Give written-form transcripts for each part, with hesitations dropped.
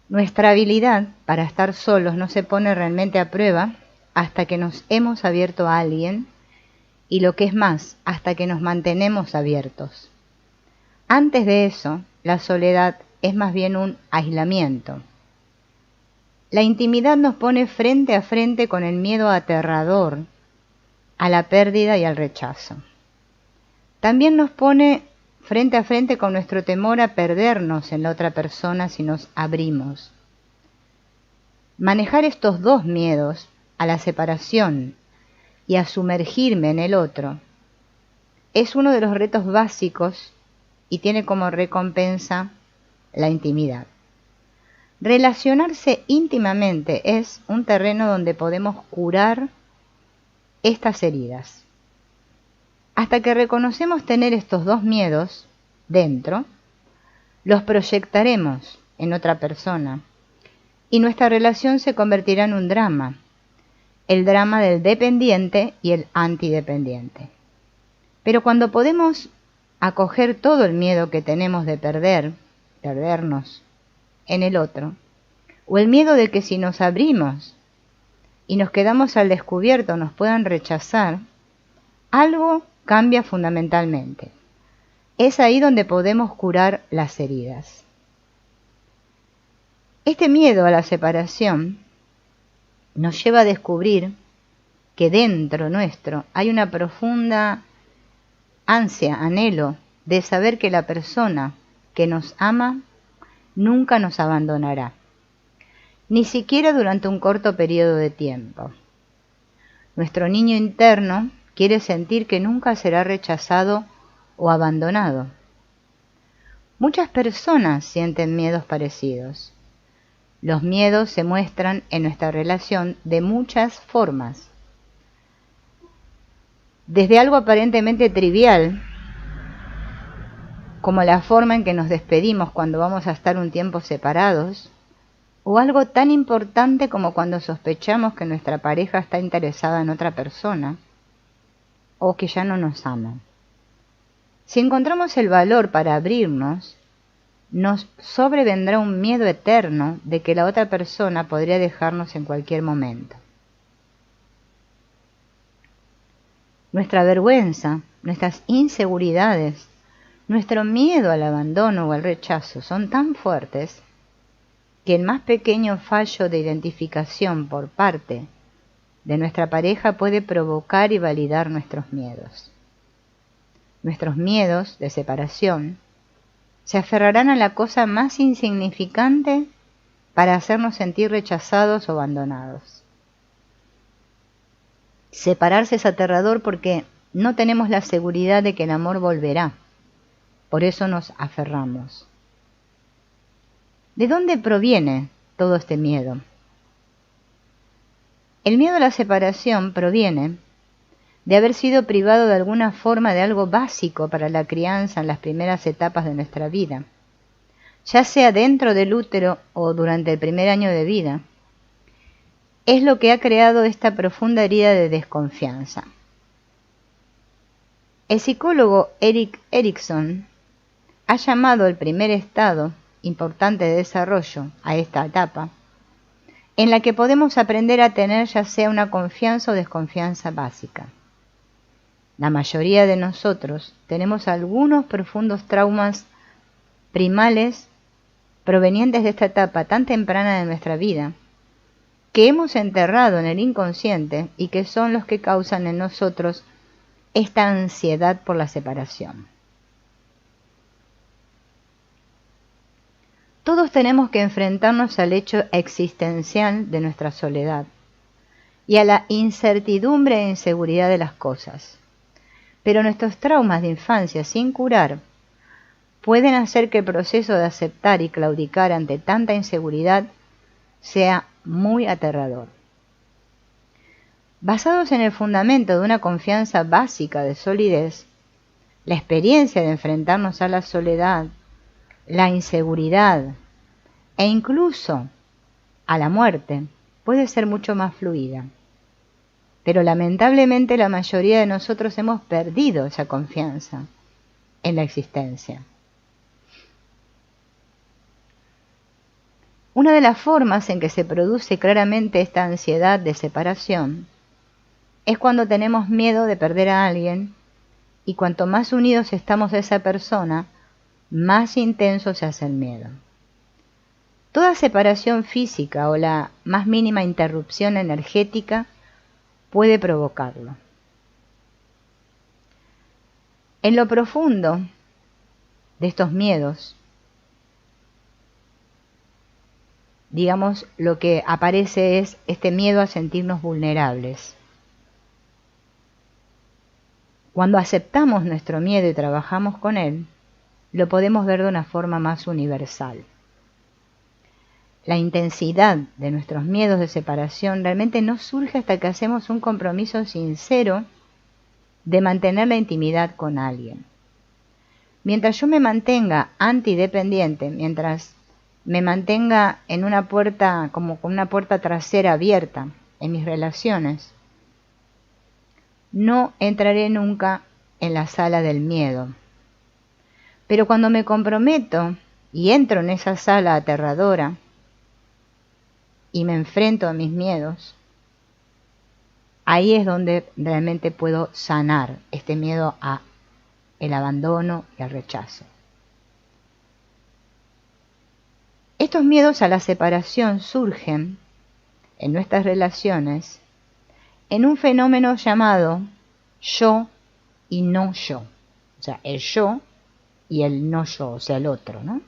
Nuestra habilidad para estar solos no se pone realmente a prueba hasta que nos hemos abierto a alguien y, lo que es más, hasta que nos mantenemos abiertos. Antes de eso, la soledad es más bien un aislamiento. La intimidad nos pone frente a frente con el miedo aterrador a la pérdida y al rechazo. También nos pone frente a frente con nuestro temor a perdernos en la otra persona si nos abrimos. Manejar estos dos miedos, a la separación y a sumergirme en el otro, es uno de los retos básicos y tiene como recompensa la intimidad. Relacionarse íntimamente es un terreno donde podemos curar estas heridas. Hasta que reconocemos tener estos dos miedos dentro, los proyectaremos en otra persona y nuestra relación se convertirá en un drama, el drama del dependiente y el antidependiente. Pero cuando podemos acoger todo el miedo que tenemos de perdernos en el otro, o el miedo de que si nos abrimos y nos quedamos al descubierto nos puedan rechazar, algo cambia fundamentalmente. Es ahí donde podemos curar las heridas. Este miedo a la separación nos lleva a descubrir que dentro nuestro hay una profunda ansia, anhelo de saber que la persona que nos ama nunca nos abandonará, ni siquiera durante un corto periodo de tiempo. Nuestro niño interno quiere sentir que nunca será rechazado o abandonado. Muchas personas sienten miedos parecidos. Los miedos se muestran en nuestra relación de muchas formas. Desde algo aparentemente trivial, como la forma en que nos despedimos cuando vamos a estar un tiempo separados, o algo tan importante como cuando sospechamos que nuestra pareja está interesada en otra persona, o que ya no nos ama. Si encontramos el valor para abrirnos, nos sobrevendrá un miedo eterno de que la otra persona podría dejarnos en cualquier momento. Nuestra vergüenza, nuestras inseguridades, nuestro miedo al abandono o al rechazo son tan fuertes que el más pequeño fallo de identificación por parte de nuestra pareja puede provocar y validar nuestros miedos. Nuestros miedos de separación se aferrarán a la cosa más insignificante para hacernos sentir rechazados o abandonados. Separarse es aterrador porque no tenemos la seguridad de que el amor volverá. Por eso nos aferramos. ¿De dónde proviene todo este miedo? El miedo a la separación proviene de haber sido privado de alguna forma de algo básico para la crianza en las primeras etapas de nuestra vida, ya sea dentro del útero o durante el primer año de vida. Es lo que ha creado esta profunda herida de desconfianza. El psicólogo Erik Erikson ha llamado el primer estado importante de desarrollo a esta etapa, en la que podemos aprender a tener ya sea una confianza o desconfianza básica. La mayoría de nosotros tenemos algunos profundos traumas primales provenientes de esta etapa tan temprana de nuestra vida, que hemos enterrado en el inconsciente y que son los que causan en nosotros esta ansiedad por la separación. Todos tenemos que enfrentarnos al hecho existencial de nuestra soledad y a la incertidumbre e inseguridad de las cosas. Pero nuestros traumas de infancia sin curar pueden hacer que el proceso de aceptar y claudicar ante tanta inseguridad sea muy aterrador. Basados en el fundamento de una confianza básica de solidez, la experiencia de enfrentarnos a la soledad, la inseguridad e incluso a la muerte puede ser mucho más fluida. Pero lamentablemente la mayoría de nosotros hemos perdido esa confianza en la existencia. Una de las formas en que se produce claramente esta ansiedad de separación es cuando tenemos miedo de perder a alguien, y cuanto más unidos estamos a esa persona, más intenso se hace el miedo. Toda separación física o la más mínima interrupción energética puede provocarlo. En lo profundo de estos miedos, digamos, lo que aparece es este miedo a sentirnos vulnerables. Cuando aceptamos nuestro miedo y trabajamos con él, lo podemos ver de una forma más universal. La intensidad de nuestros miedos de separación realmente no surge hasta que hacemos un compromiso sincero de mantener la intimidad con alguien. Mientras yo me mantenga antidependiente, mientras me mantenga en una puerta, como con una puerta trasera abierta en mis relaciones, no entraré nunca en la sala del miedo. Pero cuando me comprometo y entro en esa sala aterradora y me enfrento a mis miedos, ahí es donde realmente puedo sanar este miedo a el abandono y al rechazo. Estos miedos a la separación surgen en nuestras relaciones en un fenómeno llamado yo y no yo. O sea, el yo y el no yo, o sea, el otro, ¿no?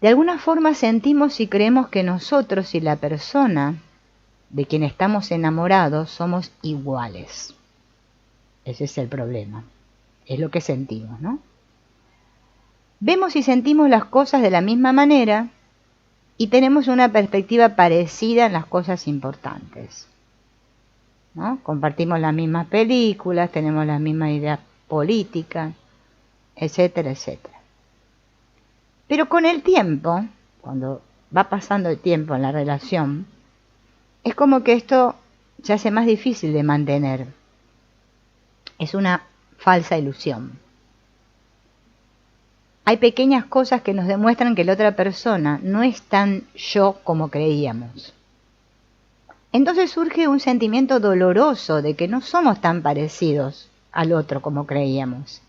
De alguna forma sentimos y creemos que nosotros y la persona de quien estamos enamorados somos iguales. Ese es el problema. Es lo que sentimos, ¿no? Vemos y sentimos las cosas de la misma manera y tenemos una perspectiva parecida en las cosas importantes, ¿no? Compartimos las mismas películas, tenemos las mismas ideas políticas, etcétera, etcétera. Pero con el tiempo, cuando va pasando el tiempo en la relación, es como que esto se hace más difícil de mantener. Es una falsa ilusión. Hay pequeñas cosas que nos demuestran que la otra persona no es tan yo como creíamos. Entonces surge un sentimiento doloroso de que no somos tan parecidos al otro como creíamos.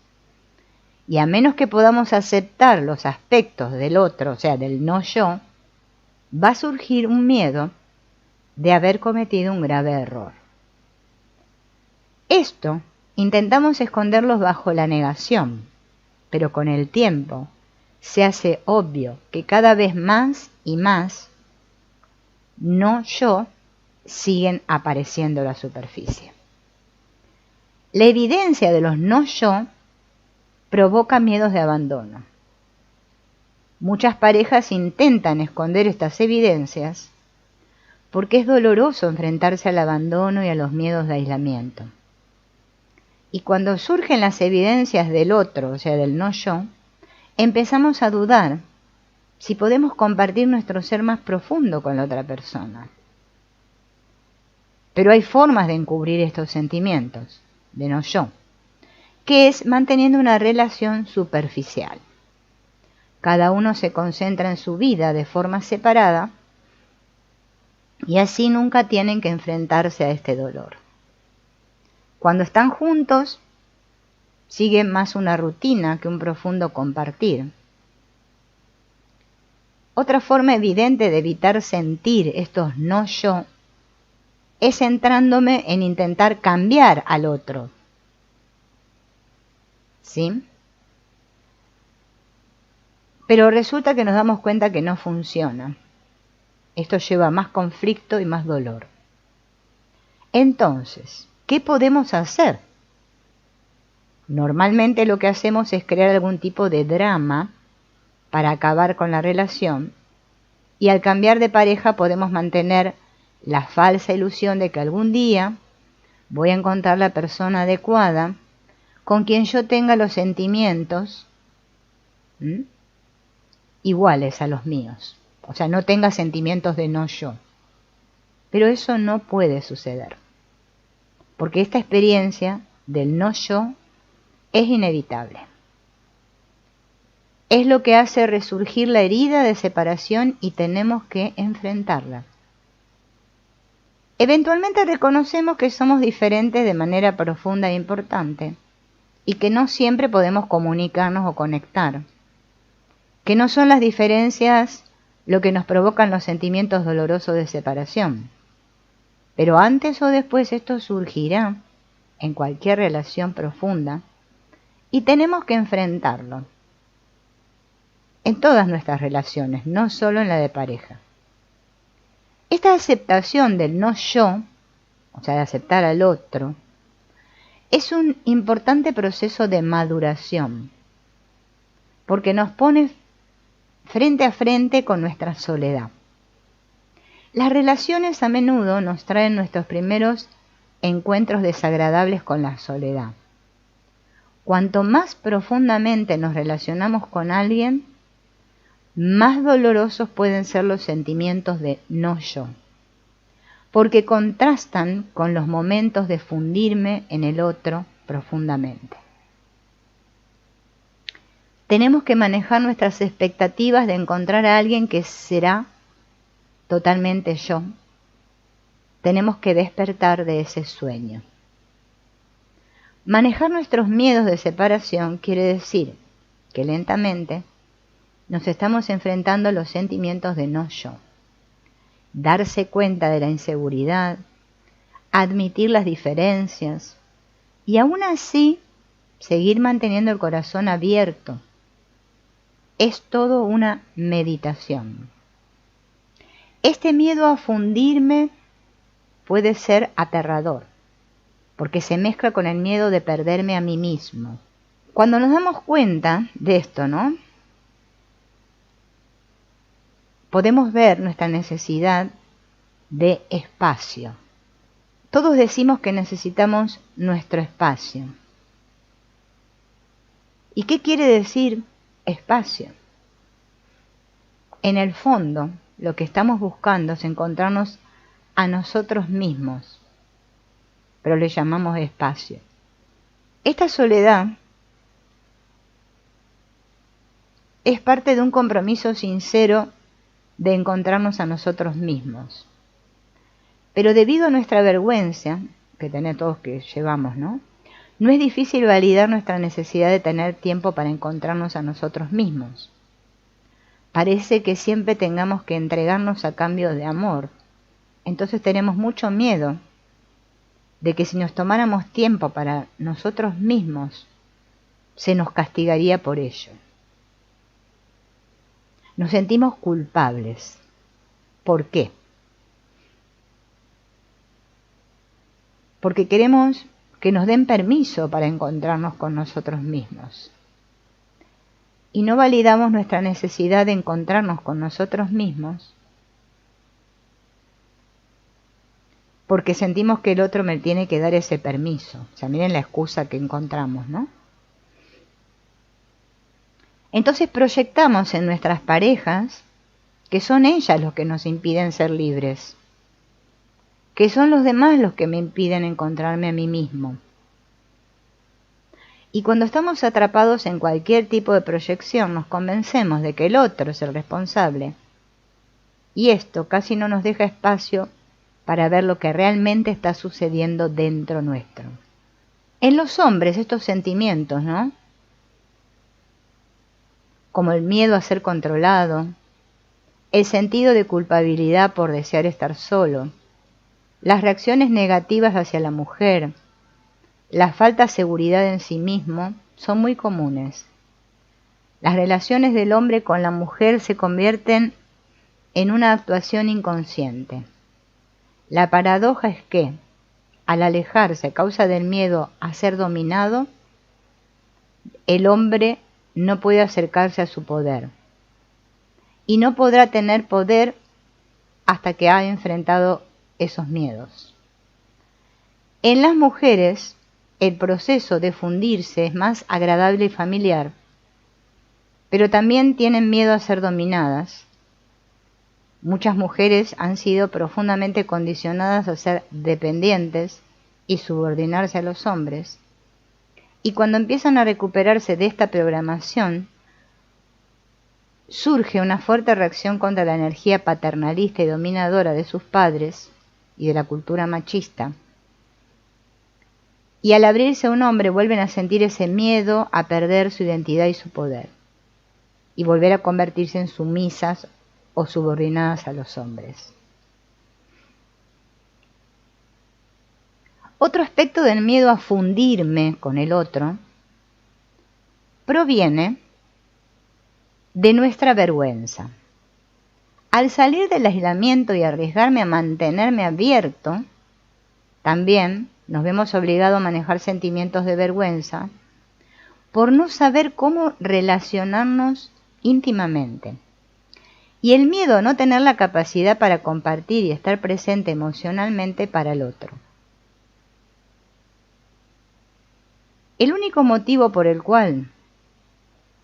Y a menos que podamos aceptar los aspectos del otro, o sea, del no yo, va a surgir un miedo de haber cometido un grave error. Esto intentamos esconderlos bajo la negación, pero con el tiempo se hace obvio que cada vez más y más no yo siguen apareciendo en la superficie. La evidencia de los no yo provoca miedos de abandono. Muchas parejas intentan esconder estas evidencias porque es doloroso enfrentarse al abandono y a los miedos de aislamiento. Y cuando surgen las evidencias del otro, o sea, del no yo, empezamos a dudar si podemos compartir nuestro ser más profundo con la otra persona. Pero hay formas de encubrir estos sentimientos de no yo, que es manteniendo una relación superficial. Cada uno se concentra en su vida de forma separada y así nunca tienen que enfrentarse a este dolor. Cuando están juntos, sigue más una rutina que un profundo compartir. Otra forma evidente de evitar sentir estos no yo es centrándome en intentar cambiar al otro. ¿Sí? Pero resulta que nos damos cuenta que no funciona. Esto lleva a más conflicto y más dolor. Entonces, ¿qué podemos hacer? Normalmente lo que hacemos es crear algún tipo de drama para acabar con la relación, y al cambiar de pareja podemos mantener la falsa ilusión de que algún día voy a encontrar la persona adecuada con quien yo tenga los sentimientos iguales a los míos. O sea, no tenga sentimientos de no yo. Pero eso no puede suceder, porque esta experiencia del no yo es inevitable. Es lo que hace resurgir la herida de separación y tenemos que enfrentarla. Eventualmente reconocemos que somos diferentes de manera profunda e importante y que no siempre podemos comunicarnos o conectar, que no son las diferencias lo que nos provocan los sentimientos dolorosos de separación. Pero antes o después esto surgirá en cualquier relación profunda y tenemos que enfrentarlo en todas nuestras relaciones, no solo en la de pareja. Esta aceptación del no yo, o sea, de aceptar al otro, es un importante proceso de maduración, porque nos pone frente a frente con nuestra soledad. Las relaciones a menudo nos traen nuestros primeros encuentros desagradables con la soledad. Cuanto más profundamente nos relacionamos con alguien, más dolorosos pueden ser los sentimientos de no yo, porque contrastan con los momentos de fundirme en el otro profundamente. Tenemos que manejar nuestras expectativas de encontrar a alguien que será totalmente yo. Tenemos que despertar de ese sueño. Manejar nuestros miedos de separación quiere decir que lentamente nos estamos enfrentando a los sentimientos de no yo. Darse cuenta de la inseguridad, admitir las diferencias y aún así seguir manteniendo el corazón abierto. Es todo una meditación. Este miedo a fundirme puede ser aterrador, porque se mezcla con el miedo de perderme a mí mismo. Cuando nos damos cuenta de esto, ¿no? Podemos ver nuestra necesidad de espacio. Todos decimos que necesitamos nuestro espacio. ¿Y qué quiere decir espacio? En el fondo, lo que estamos buscando es encontrarnos a nosotros mismos, pero le llamamos espacio. Esta soledad es parte de un compromiso sincero de encontrarnos a nosotros mismos. Pero debido a nuestra vergüenza, que tenemos todos que llevamos, ¿no? No es difícil validar nuestra necesidad de tener tiempo para encontrarnos a nosotros mismos. Parece que siempre tengamos que entregarnos a cambio de amor. Entonces tenemos mucho miedo de que si nos tomáramos tiempo para nosotros mismos, se nos castigaría por ello. Nos sentimos culpables. ¿Por qué? Porque queremos que nos den permiso para encontrarnos con nosotros mismos. Y no validamos nuestra necesidad de encontrarnos con nosotros mismos porque sentimos que el otro me tiene que dar ese permiso. O sea, miren la excusa que encontramos, ¿no? Entonces proyectamos en nuestras parejas que son ellas los que nos impiden ser libres, que son los demás los que me impiden encontrarme a mí mismo. Y cuando estamos atrapados en cualquier tipo de proyección, nos convencemos de que el otro es el responsable. Y esto casi no nos deja espacio para ver lo que realmente está sucediendo dentro nuestro. En los hombres estos sentimientos, ¿no? Como el miedo a ser controlado, el sentido de culpabilidad por desear estar solo, las reacciones negativas hacia la mujer, la falta de seguridad en sí mismo son muy comunes. Las relaciones del hombre con la mujer se convierten en una actuación inconsciente. La paradoja es que, al alejarse a causa del miedo a ser dominado, el hombre no puede acercarse a su poder. Y no podrá tener poder hasta que ha enfrentado esos miedos. En las mujeres, el proceso de fundirse es más agradable y familiar, pero también tienen miedo a ser dominadas. Muchas mujeres han sido profundamente condicionadas a ser dependientes y subordinarse a los hombres, y cuando empiezan a recuperarse de esta programación, surge una fuerte reacción contra la energía paternalista y dominadora de sus padres y de la cultura machista. Y al abrirse a un hombre vuelven a sentir ese miedo a perder su identidad y su poder, y volver a convertirse en sumisas o subordinadas a los hombres. Otro aspecto del miedo a fundirme con el otro proviene de nuestra vergüenza. Al salir del aislamiento y arriesgarme a mantenerme abierto, también nos vemos obligados a manejar sentimientos de vergüenza por no saber cómo relacionarnos íntimamente. Y el miedo a no tener la capacidad para compartir y estar presente emocionalmente para el otro. El único motivo por el cual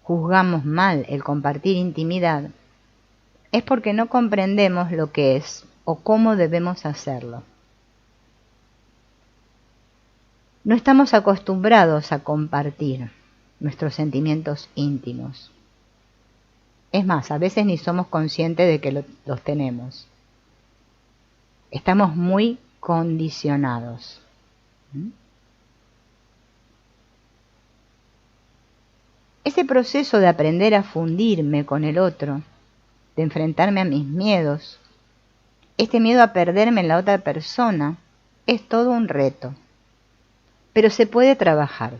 juzgamos mal el compartir intimidad es porque no comprendemos lo que es o cómo debemos hacerlo. No estamos acostumbrados a compartir nuestros sentimientos íntimos. Es más, a veces ni somos conscientes de que los tenemos. Estamos muy condicionados. Ese proceso de aprender a fundirme con el otro, de enfrentarme a mis miedos, este miedo a perderme en la otra persona, es todo un reto. Pero se puede trabajar.